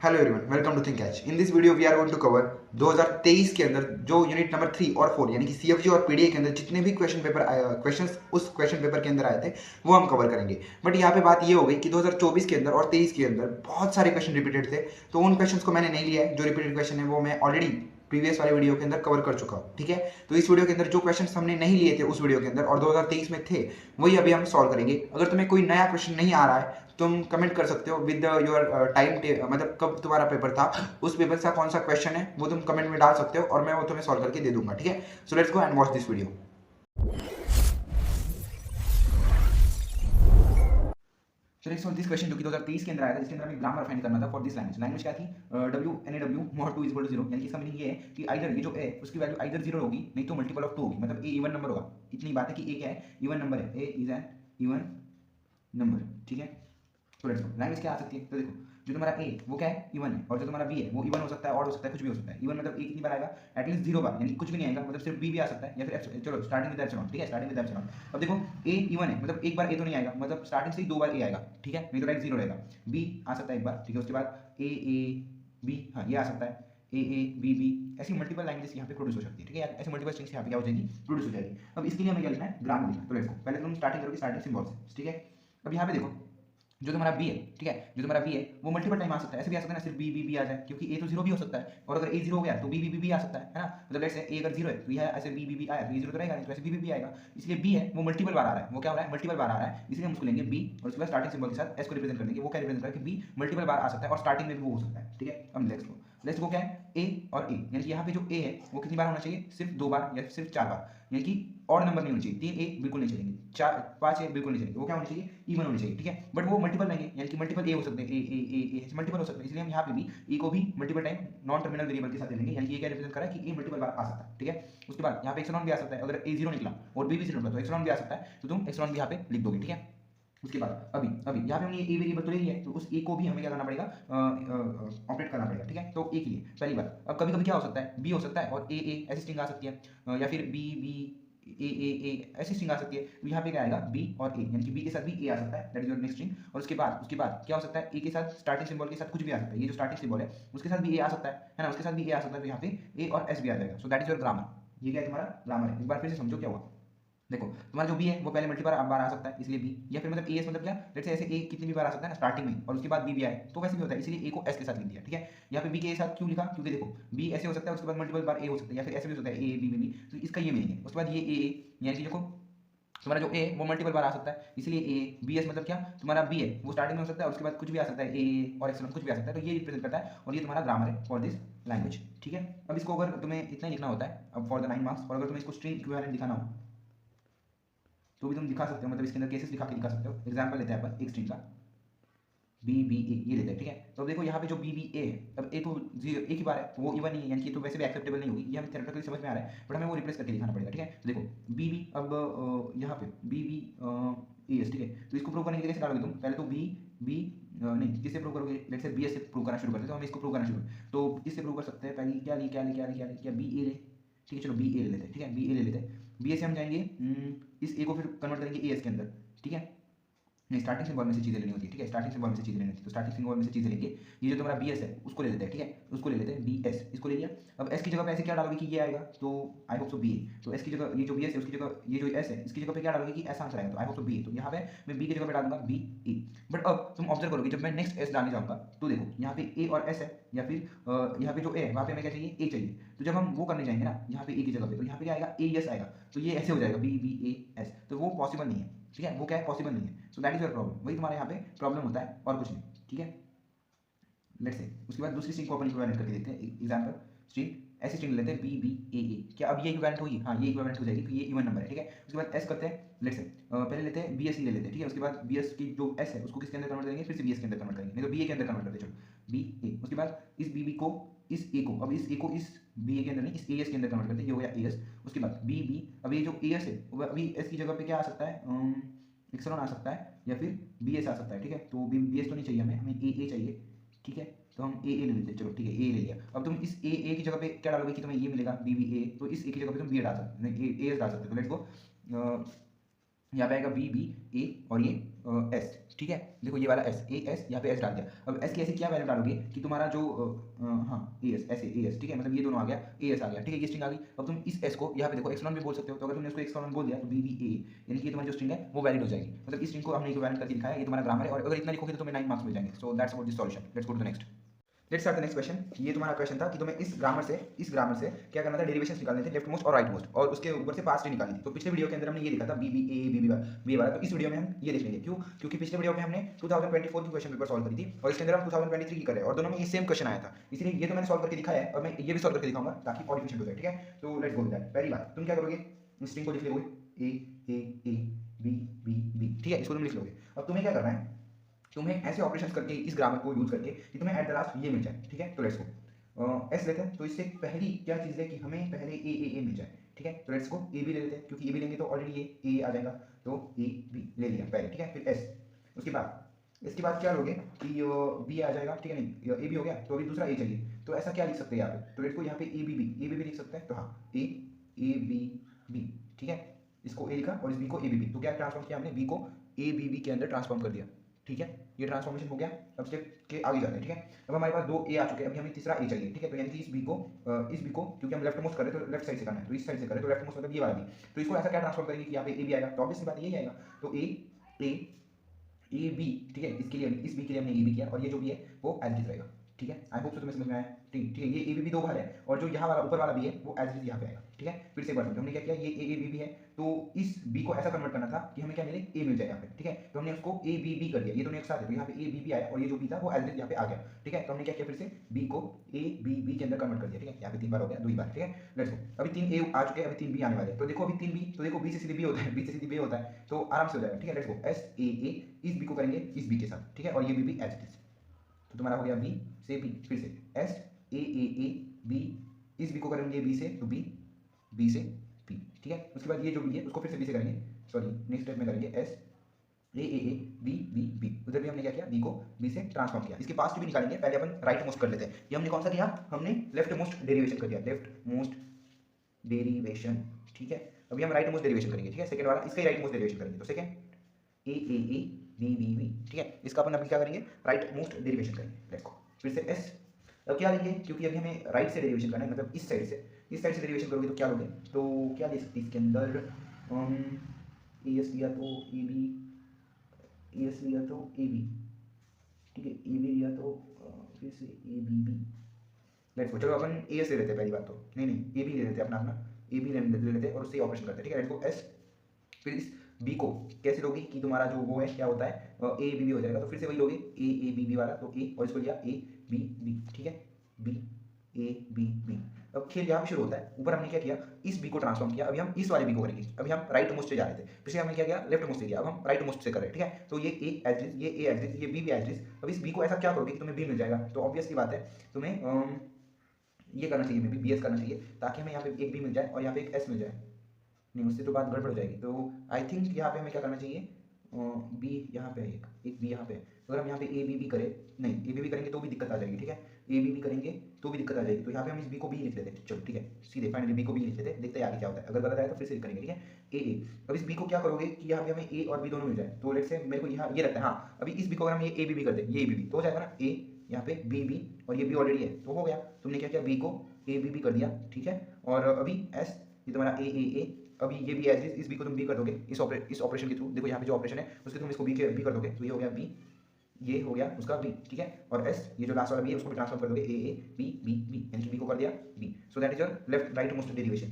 Hello everyone, welcome to Think Catch. In this video we are going to cover 2023 के अंदर जो unit number 3 और 4 यानी कि सीएफजी और पीडीए के अंदर जितने भी क्वेश्चंस उस क्वेश्चन पेपर के अंदर आए थे वो हम कवर करेंगे। बट यहाँ पे बात ये हो गई कि 2024 के अंदर और 23 के अंदर बहुत सारे क्वेश्चन रिपीटेड थे, तो उन क्वेश्चंस को मैंने नहीं लिया है। जो रिपीटेड क्वेश्चन है वो मैं ऑलरेडी प्रीवियस वाले वीडियो के अंदर कवर कर चुका हूँ, ठीक है। तो इस वीडियो के अंदर जो क्वेश्चंस हमने नहीं लिए थे उस वीडियो के अंदर और 2023 में थे, वही अभी हम सॉल्व करेंगे। अगर तुम्हें कोई नया क्वेश्चन नहीं आ रहा है तुम कमेंट कर सकते हो विद योर टाइम, मतलब कब तुम्हारा पेपर था, उस पेपर का कौन सा क्वेश्चन है वो तुम कमेंट में डाल सकते हो और मैं वो तुम्हें सॉल्व करके दे दूंगा, ठीक है। So let's go and watch this video. So let's solve this question जो कि 2023 के अंदर आया था, जिसके अंदर हमें ग्रामर फाइंड करना था फॉर दिस लैंग्वेज। लैंग्वेज क्या थी? W mod 2 इक्वल टू 0, यानी कि इसका मीनिंग ये है कि आइदर ये जो ए उसकी वैल्यू आइदर 0 होगी नहीं तो मल्टीपल ऑफ 2 होगी, मतलब ए इवन नंबर होगा। इतनी बात है कि ए क्या है? इवन नंबर है। ए इज एन इवन नंबर, ठीक है। तो लेट्स गो, लैंग्वेज क्या आ सकती है? तो देखो, जो तुम्हारा ए वो क्या है? इवन है, और जो तुम्हारा बी है वो इवन हो सकता है, ऑड हो सकता है, कुछ भी हो सकता है। इवन मतलब ए कितनी बार आएगा? एटलीस्ट 0 बार, यानी कुछ भी नहीं आएगा, मतलब सिर्फ बी भी आ सकता है या फिर चलो स्टार्टिंग विद एप्सिलॉन, ठीक है, स्टार्टिंग विद एप्सिलॉन। अब देखो ए इवन है, मतलब एक बार ए तो नहीं आएगा, मतलब स्टार्टिंग से ही 2 बार ए आएगा, ठीक है, नहीं तो डायरेक्ट 0 रहेगा। बी आ सकता है एक बार, ठीक है, उसके बाद ए बी, हाँ ये आ सकता है, ए बी, ऐसी मल्टीपल लैंग्वेजेस यहाँ पे प्रोड्यूस हो सकती है, ठीक है, ऐसे मल्टीपल स्ट्रिंग्स यहाँ पे क्या हो जाएगी? प्रोड्यूस हो जाएगी। अब इसके लिए हमें क्या लिखना है? ग्रामर लिखना है। तो लेट्स गो, पहले तुम स्टार्टिंग करोगे स्टार्टिंग सिंबल से, ठीक है। अब यहाँ पे देखो, जो तुम्हारा बी है, ठीक है, जो तुम्हारा बी है वो मल्टीपल टाइम आ सकता है, ऐसे भी आ सकता है ना, सिर्फ बी आ जाए, क्योंकि ए तो 0 भी हो सकता है, और अगर ए 0 हो गया तो बी आ सकता है ना। मतलब लेट्स से ए अगर 0 है तो यह ऐसे बी आया तो ये 0 तो रहेगा नहीं, तो ऐसे बी आएगा। इसलिए बी है वो मल्टीपल बार आ रहा है, वो क्या हो रहा है? मल्टीपल बार आ रहा है, इसलिए हम उसको लेंगे बी और उसके बाद स्टार्टिंग सिंबल के साथ एस को रिप्रेजेंट कर देंगे। वो क्या रिप्रेजेंट कर रहा है कि बी मल्टीपल बार आ सकता है और स्टार्टिंग में भी वो हो सकता है, ठीक है। अब लेट्स गो क्या है? ए और ए, यानी कि यहाँ पे जो ए है वो कितनी बार होना चाहिए? सिर्फ 2 बार या सिर्फ 4 बार, यानी कि ऑड नंबर नहीं होनी चाहिए। 3 ए बिल्कुल नहीं चलेंगे, 4 5 ए बिल्कुल नहीं चलेंगे, वो क्या होनी चाहिए? इवन होनी चाहिए, ठीक है। बट वो मल्टीपल नहीं है, यानी कि मल्टीपल ए हो सकते हैं, ए मल्टीपल हो सकते हैं, इसलिए हम यहाँ पे भी ए को भी multiple time non terminal variable के साथ ले लेंगे, यानी कि ये क्या रिप्रेजेंट कर रहा है कि ए मल्टीपल बार आ सकता है, ठीक है। उसके बाद यहाँ पे एक्सलॉन भी आ सकता है, अगर ए 0 निकला और बी भी 0 निकला तो एक्सलॉन भी आ सकता है, तो तुम एक्सलॉन भी यहाँ पे लिख दोगे, ठीक है। उसके बाद अभी यहाँ पे हमने ए वेरिएबल तो ले लिया है, तो उस ए को भी हमें क्या करना पड़ेगा? ऑपरेट करना पड़ेगा, ठीक है। तो ए के लिए पहली बात, अब कभी कभी क्या हो सकता है? बी हो सकता है और ए ऐसी स्ट्रिंग आ सकती है, या फिर बी ए ऐसी स्ट्रिंग आ सकती है। तो यहाँ पे क्या आएगा? बी और ए, यानी कि बी के साथ भी ए आ सकता है, that is your next string. और उसके बाद क्या हो सकता है? ए के साथ स्टार्टिंग सिंबल के साथ कुछ भी आ सकता है, ये जो स्टार्टिंग सिंबल है उसके साथ भी ए आ सकता है ना, उसके साथ भी ए आ सकता है, तो यहाँ पे ए और एस भी आ जाएगा। सो दैट इज योर ग्रामर। ये क्या है? तुम्हारा ग्रामर है। एक बार फिर से समझो क्या हुआ। देखो, तुम्हारा जो बी है वो पहले मल्टीपल बार आ सकता है, इसलिए बी, या फिर मतलब एस मतलब क्या? लेट्स से ऐसे ए कितनी भी बार आ सकता है ना स्टार्टिंग में, और उसके बाद बी आए तो वैसे भी होता है, इसलिए ए को एस के साथ लिख दिया, ठीक है। यहाँ पे बी के साथ क्यों लिखा? क्योंकि देखो बी ऐसे हो सकता है, उसके बाद मल्टीपल बार ए हो सकता है, या फिर ऐसे भी हो सकता है ए बी, तो इसका ये मीनिंग है। उसके बाद ये यानी कि देखो तुम्हारा जो ए वो मल्टीपल बार आ सकता है, इसलिए ए बी एस मतलब क्या? तुम्हारा बी है वो स्टार्टिंग में हो सकता है और उसके बाद कुछ भी आ सकता है, ए और एक्सलॉन कुछ भी आ सकता है, तो ये रिप्रेजेंट करता है और ये तुम्हारा ग्रामर है फॉर दिस लैंग्वेज, ठीक है। अब इसको अगर तुम्हें इतना ही लिखना होता है अब फॉर द 9 मार्क्स, और अगर तुम्हें इसको स्ट्रिंग इक्विवेलेंट दिखाना हो तो भी तुम दिखा सकते हो, मतलब इसके अंदर केसेस दिखा के दिखा सकते हो। एग्जांपल लेते हैं अपन एक स्ट्रिंग का बी ए, ये लेते हैं, ठीक है। तो देखो यहाँ पे जो बी ए है, अब ए तो एक ही बार है, वो इवन नहीं है, यानी कि तो वैसे भी एक्सेप्टेबल नहीं होगी, ये हमें थ्योरेटिकली समझ में आ रहा है, बट हमें वो रिप्लेस करके दिखाना पड़ेगा, ठीक है। तो देखो बी अब यहाँ पे बी ए एस, ठीक है। तो इसको प्रूव करने के लिए कैसे डालोगे तुम? पहले तो बी नहीं, किससे प्रूव करोगे? लेट्स से बी एस से प्रूव करना शुरू करते हैं, तो हम इसको प्रूव करना शुरू, तो इससे प्रूव कर सकते हैं। पहले क्या बी ए ले, ठीक है, चलो बी ए ले लेते हैं, ठीक है, बी ए ले लेते हैं। बी ए से हम जाएंगे इस ए को फिर कन्वर्ट करेंगे ए एस के अंदर, ठीक है। नहीं, स्टार्टिंग सिंबल में से चीज़ें लेनी होती है, ठीक है, स्टार्टिंग सिंबल में से चीज़ें लेनी होती है, तो स्टार्टिंग सिंबल में से चीज़ें लेंगे। ये जो तुम्हारा बी एस है उसको ले लेते हैं, ठीक है, उसको ले लेते हैं बी एस, इसको ले लिया। अब एस की जगह पे ऐसे क्या डालोगे कि ये आएगा, तो आई होप सो बी ए। तो एस की जगह ये जो बी एस है उसकी जगह ये जो एस है इसकी जगह पे क्या डालोगे कि ऐसा आंसर आएगा, तो आई होप सो बी ए। तो यहाँ पे मैं बी की जगह पे डालूंगा बी ए। बट अब तुम ऑब्जर्व करोगे, जब मैं नेक्स्ट एस डालने जाऊँगा तो देखो यहाँ पे ए और एस है, या फिर यहाँ पे जो ए है वहाँ पे हमें क्या चाहिए? ए चाहिए। तो जब हम वो करने जाएंगे ना यहाँ पे ए की जगह पे, तो यहाँ पे क्या आएगा? ए एस आएगा, तो ये ऐसे हो जाएगा बी ए एस, तो वो पॉसिबल नहीं है, ठीक है, वो क्या है? पॉसिबल नहीं है। सो दैट इज योर प्रॉब्लम, वही तुम्हारे यहाँ पे प्रॉब्लम होता है और कुछ नहीं, ठीक है। लेट्स से उसके बाद दूसरी स्ट्रिंग को अपन इक्विवेलेंट करके देखते हैं। एग्जांपल स्ट्रिंग ऐसी स्ट्रिंग लेते हैं बी ए, क्या अब ये इक्विवेलेंट होगी? हाँ ये इक्विवेलेंट हो जाएगी, तो ये इवन नंबर है, ठीक है। उसके बाद एस करते हैं, लेट्स से पहले लेते हैं बी एस ले लेते हैं, ठीक है। उसके बाद बी एस की जो एस है उसको किसके अंदर कन्वर्ट करेंगे? फिर से बी एस के अंदर कन्वर्ट करेंगे, नहीं तो बी ए के अंदर कन्वर्ट करते चलो बी ए। उसके बाद इस बी को इस ए को, अब इस ए को इस बी ए के अंदर नहीं, इस ए एस के अंदर कन्वर्ट करते हैं, ये हो गया ए एस। उसके बाद बी अब ये जो ए एस है अभी एस की जगह पे क्या आ सकता है? एक्सलॉन आ सकता है या फिर बी एस आ सकता है, ठीक है। तो बी एस तो नहीं चाहिए हमें ए चाहिए, ठीक है। तो हम ए ले लेते हैं, चलो ठीक है, ए ले लिया। अब तुम इस ए की जगह पे क्या डालोगे कि तुम्हें ये मिलेगा बी ए, तो इस ए की जगह पे तुम बी डाल सकते हो, ए एस डाल सकते हो। तो लेट्स गो यहाँ पे आएगा बी बी ए और ये एस, ठीक है। देखो ये वाला एस, ए एस, यहाँ पे एस डाल दिया। अब एस की ऐसी क्या वैल्यू डालोगे कि तुम्हारा जो हाँ ए एस, ऐसे ए एस, ठीक है, मतलब ये दोनों आ गया, ए एस आ गया, ठीक है, ये स्ट्रिंग आ गई। अब तुम इस एस को यहाँ पे देखो एक्सलॉन भी बोल सकते हो, तो अगर तुमने इसको एक्सलॉन बोल दिया तो बी बी ए, यानी कि तुम्हारी जो स्ट्रिंग है वो वैलिड हो जाएगी। मतलब इस स्ट्रिंग को हमने इक्विवेलेंट करके दिखाया, ये तुम्हारा ग्रामर है, और अगर इतना लिखोगे तो तुम्हें 9 मार्क्स मिल जाएंगे। So that's about this solution. Let's go to the next. Let's start the next question. ये तुम्हारा क्वेश्चन था कि तुम्हें इस ग्रामर से क्या करना था, डेरिवेशंस निकालने थे, लेफ्ट मोस्ट और राइट मोस्ट, और उसके ऊपर से पास्ट ट्री निकालनी थी। तो पिछले वीडियो के अंदर हमने ये देखा था B B A B B वाला, तो इस वीडियो में हम ये देख लेंगे। क्यों? क्योंकि पिछले वीडियो में हमने 2024 की क्वेश्चन पेपर सॉल्व करी थी, और इसके अंदर हम 2023 की कर रहे हैं, और दोनों में ये सेम क्वेश्चन आया था, इसलिए ये तो मैंने सॉल्व करके दिखाया है, और मैं ये भी सॉल्व करके दिखाऊंगा ताकि और इफिशिएंट हो जाए, ठीक है। तो लेट्स गो विद दैट। पहली बात तुम क्या करोगे, स्ट्रिंग को लिख लोगे ए बी बी बी, ठीक है, इसको तुम लिख लोगे। अब तुम्हें क्या करना है, तुम्हें ऐसे ऑपरेशंस करके इस ग्रामर को यूज करके कि तुम्हें एट द लास्ट ये मिल जाए, ठीक है। तो लेट्स गो एस लेते हैं, तो इससे पहली क्या चीज़ है कि हमें पहले ए मिल जाए, ठीक है। तो लेट्स गो ए भी ले लेते हैं, क्योंकि ए भी लेंगे तो ऑलरेडी ये ए आ जाएगा, तो ए बी ले लिया पहले, ठीक है। फिर एस, इसके बाद क्या लोगे कि बी आ जाएगा, ठीक है, नहीं ए भी हो गया, तो अभी दूसरा ए चाहिए, तो ऐसा क्या लिख सकते हैं यहाँ पे, तो लेट्स गो यहाँ पे ए बी भी लिख सकते हैं, तो हाँ ए बी बी, ठीक है। इसको ए लिखा और इस बी को ए बी बी, तो क्या ट्रांसफॉर्म किया हमने, बी को ए बी बी के अंदर ट्रांसफॉर्म कर दिया, ठीक है। ये ट्रांसफॉर्मेशन हो गया। अब स्टेप के आगे जाते हैं, ठीक है। अब हमारे पास 2 ए आ चुके हैं, अभी हमें तीसरा ए चाहिए, ठीक है। तो यानी कि इस बी को क्योंकि हम लेफ्ट मोस्ट कर रहे हैं तो लेफ्ट साइड से करना है, तो इस साइड से करें तो लेफ्ट मोस्ट मतलब ये वाला भी, तो इसको ऐसा क्या ट्रांसफॉर्म करेंगे कि यहाँ पे ए भी आएगा, तो ऑब्वियसली बात यही आएगा, तो ए बी, ठीक है। इसके लिए इस बी के लिए हमने ए बी किया, और ये जो भी है वो एज इट इज रहेगा, ठीक है। आई होप तो तुम्हें समझ में आया, ठीक है। ये ए बी भी 2 बार है, और जो यहाँ वाला ऊपर वाला बी है वो एज इट इज यहाँ पे आएगा, ठीक है। फिर से एक बार समझो, हमने क्या किया, ये ए बी है, तो इस बी को ऐसा कन्वर्ट करना था कि हमें क्या मिले, ए मिल जाए यहाँ पे, ठीक है। तो हमने उसको ए बी कर दिया, ये दोनों एक साथ है, तो यहाँ पे ए बी आया, और ये जो बी था वो एज इट इज यहाँ पे आ गया, ठीक है। तो हमने क्या किया, फिर से बी को ए बी के अंदर कन्वर्ट कर दिया, ठीक है। यहाँ पे 3 बार हो गया, 2 ही बार, ठीक है। Let's go. अभी 3 ए आ चुके हैं, अभी 3 बी आने वाले, तो देखो अभी 3 बी, तो देखो बी से सीधे बी होता है, बी से सीधे बी होता है, तो आराम से हो जाएगा, ठीक है। लेट्स गो एस ए, इस बी को करेंगे इस बी के साथ, ठीक है, और ये बी एज इट इज, तो तुम्हारा हो गया बी से बी, फिर से एस ए बी, इस बी को करेंगे बी से, तो बी से बी, ठीक है। उसके बाद ये जो बी है उसको फिर से बी से करेंगे, सॉरी नेक्स्ट स्टेप में करेंगे एस ए बी, उधर भी हमने क्या किया, बी को बी से ट्रांसफॉर्म किया। इसके पास्ट भी निकालेंगे, पहले अपन राइट मोस्ट कर लेते हैं। ये हमने कौन सा किया, हमने लेफ्ट मोस्ट डेरिवेशन कर दिया, लेफ्ट मोस्ट डेरिवेशन, ठीक है। अभी हम राइट मोस्ट डेरिवेशन करेंगे, ठीक है, सेकंड वाला, इसका ही राइट मोस्ट डेरिवेशन करेंगे, तो सेकंड ए बी, ठीक है। इसका अपन अभी क्या करेंगे, राइट मोस्ट डेरिवेशन करेंगे, देखो फिर से एस। अब क्या लेंगे, क्योंकि अभी हमें राइट से डेरिवेशन करना है, मतलब इस साइड से डेरिवेशन करोगे तो क्या लोगे, तो क्या ले सकते हैं इसके अंदर, ए एस लिया तो ए बी, ए एस लिया तो ए बी, ठीक है, ए बी लिया तो फिर से ए बी। लेट्स गो, चलो अपन ए एस ले लेते हैं पहली बात, तो नहीं ए बी ले लेते हैं अपना ए बी ले लेते हैं, और उससे ऑपरेशन करते हैं, ठीक है। लेट्स गो एस, फिर इस बी को कैसे लोगे कि तुम्हारा जो वो है क्या होता है, ए बी हो जाएगा, तो फिर से वही लोगे ए बी वाला, तो ए और इसको लिया ए बी, ठीक है, बी ए बी। अब खेल यहाँ पे शुरू होता है, ऊपर हमने क्या किया, इस बी को ट्रांसफॉर्म किया, अभी हम इस वाले बी को करेंगे। अभी हम राइट मोस्ट से जा रहे थे, पिछले हमने क्या किया, लेफ्ट मोस्ट से किया, अब हम राइट मोस्ट से कर रहे हैं, ठीक है। तो ये ए एज इट, ये बी एज इट। अब इस बी को ऐसा क्या करोगे कि तुम्हें बी मिल जाएगा, तो ऑब्वियसली बात है तुम्हें ये करना चाहिए, बी एस करना चाहिए, ताकि हमें यहाँ पे एक बी मिल जाए और यहाँ पे एक एस मिल जाए, नहीं उससे तो बात गड़बड़ हो जाएगी। तो आई थिंक यहाँ पे हमें क्या करना चाहिए, बी यहाँ पे एक बी यहाँ पे, अगर हम यहाँ पे ए बी करें, नहीं ए बी करेंगे तो भी दिक्कत आ जाएगी, ठीक है, ए बी करेंगे तो भी दिक्कत आ जाएगी, तो यहाँ पे हम इस बी को बी लिख लेते हैं, चलो ठीक है, सीधे फाइनली बी को बी लिख लेते हैं, देखते हैं आगे क्या होता है, अगर गलत आए तो फिर से करेंगे, ठीक है। ए अब इस बी को क्या करोगे कि यहाँ पे हमें ए और बी दोनों मिल जाए, तो लेट्स से मेरे को यहाँ ये लगता है, हाँ अभी इस बी को अगर हम ये ए बी कर दें, ये ए बी तो हो जाएगा ना, ए यहाँ पे बी और ये बी ऑलरेडी है, तो हो गया। तुमने क्या किया, बी को ए बी कर दिया, ठीक है। और अभी एस, ये तुम्हारा ए, अभी ये भी एज इस बी को तुम बी कर दोगे इस ऑपरेशन के थ्रू, देखो यहाँ पे जो ऑपरेशन है उसके तुम इसको बी कर दोगे, तो ये हो गया बी, ये हो गया उसका बी, ठीक है। और एस, ये जो लास्ट वाला बी है उसको भी ट्रांसफर कर दोगे ए बी, यानी कि बी को कर दिया B, so that is your left right most derivation.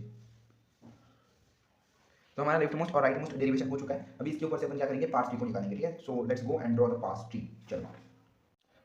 तो हमारा लेफ्ट मोस्ट और राइट मोस्ट डेरिवेशन हो चुका है। अभी इसके ऊपर से अपन क्या करेंगे, पार्ट्स ट्री को निकालेंगे, ठीक है। So let's go and draw the parse tree. चलो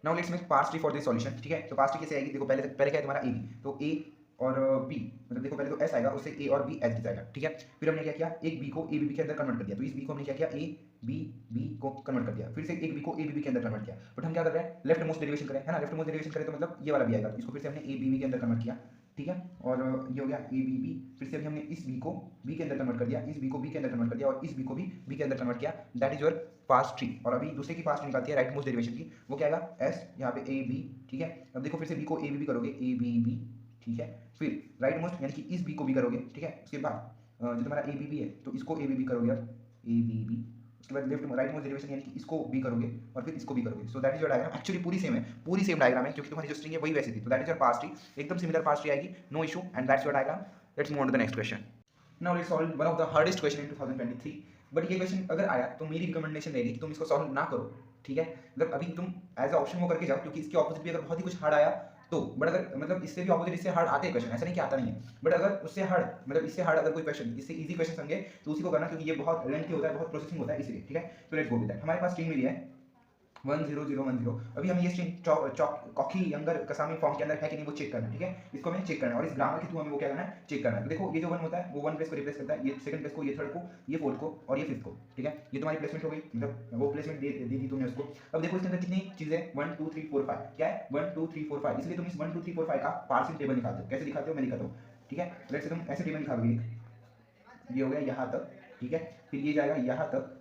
now let's make parse tree for this solution, ठीक है। तो पार्ट्स ट्री कैसे आएगी, देखो पहले क्या है तुम्हारा ए बी, तो ए और बी, मतलब देखो पहले तो एस आएगा, उससे ए और बी एच डी आएगा, ठीक है। फिर हमने क्या किया, एक बी को ए बी के अंदर कन्वर्ट कर दिया, तो इस बी को हमने क्या किया, ए बी को कन्वर्ट कर दिया, फिर से एक बी को ए बी के अंदर कन्वर्ट किया। बट हम क्या कर रहे हैं, लेफ्ट मोस्ट डेरिवेशन करें, है ना, लेफ्ट मोस्ट डेरिवेशन करें तो मतलब ये वाला भी आएगा, इसको फिर से हमने ए बी के अंदर कन्वर्ट किया, ठीक है। और ये हो गया ए बी, फिर से अभी हमने इस बी को बी के अंदर कन्वर्ट कर दिया, इस बी को बी के अंदर कन्वर्ट कर दिया, और इस बी को भी बी के अंदर कन्वर्ट किया, that is your past tree. और अभी दूसरे की पास्ट ट्री निकालती है राइट मोस्ट डेरिवेशन की, वो क्या आएगा, एस यहाँ पे ए बी, ठीक है। अब देखो फिर से बी को ए बी करोगे, ए बी, ठीक है। फिर राइट मोस्ट यानी कि इस बी को भी करोगे, ठीक है। उसके बाद जो तुम्हारा ए बी है तो इसको ए बी करोगे, अब ए बी बी, उसके बाद लेफ्ट राइट मोस्ट डेरिवेशन यानी कि इसको बी करोगे और फिर इसको बी करोगे। सो that is your diagram. Actually पूरी सेम है, पूरी सेम डायग्राम है, क्योंकि तुम्हारी जो स्ट्रिंग है वही वैसी थी। तो that is your parse tree, एकदम सिमिलर पास ट्री आएगी, no issue, and that's your diagram. Let's move on to the next question. Now let's solve one of the hardest question in 2023। But ये क्वेश्चन अगर आया तो मेरी recommendation रहेगी कि तुम इसको सॉल्व ना करो, ठीक है। मतलब अभी तुम एज अ ऑप्शन वो करके जाओ, क्योंकि इसके ऑपोजिट भी अगर बहुत ही कुछ हार्ड आया तो, बट अगर मतलब इससे भी ऑपोजिट इससे हार्ड आते हैं क्वेश्चन, ऐसा नहीं कि आता नहीं है, बट अगर उससे हार्ड मतलब इससे हार्ड अगर कोई क्वेश्चन इससे इजी क्वेश्चन समझे तो उसी को करना, क्योंकि ये बहुत लेंथी होता है, बहुत प्रोसेसिंग होता है, इसलिए, ठीक है। तो लेट्स गो विद दैट। हमारे पास स्ट्रिंग मिली है 10010। अभी हमें ये स्ट्रिंग कॉकी यंगर कसामी फॉर्म के अंदर है कि नहीं वो चेक करना है, ठीक है। इसको हमें चेक करना है और इस ग्रामर के थ्रू हमें वो क्या करना है, चेक करना है। तो देखो ये जो 1 होता है वो 1 प्लेस को रिप्लेस करता है, ये सेकंड प्लेस को, ये थर्ड को, ये फोर्थ को और ये फिफ्थ को, ठीक है। ये तुम्हारी प्लेसमेंट हो गई, मतलब वो प्लेसमेंट दे दी तुमने उसको। अब देखो इसके अंदर कितनी चीजें 1 2 3 4 5 क्या है 1 2 3 4 5, इसलिए तुम इस 1 2 3 4 5 का पार्शियल टेबल निकालते हो। कैसे दिखाते हो मैं दिखाता हूँ, ठीक है। लेट्स से तुम ऐसे टेबल निकालोगे, ये हो गया यहाँ तक, ठीक है, फिर ये जाएगा यहाँ तक,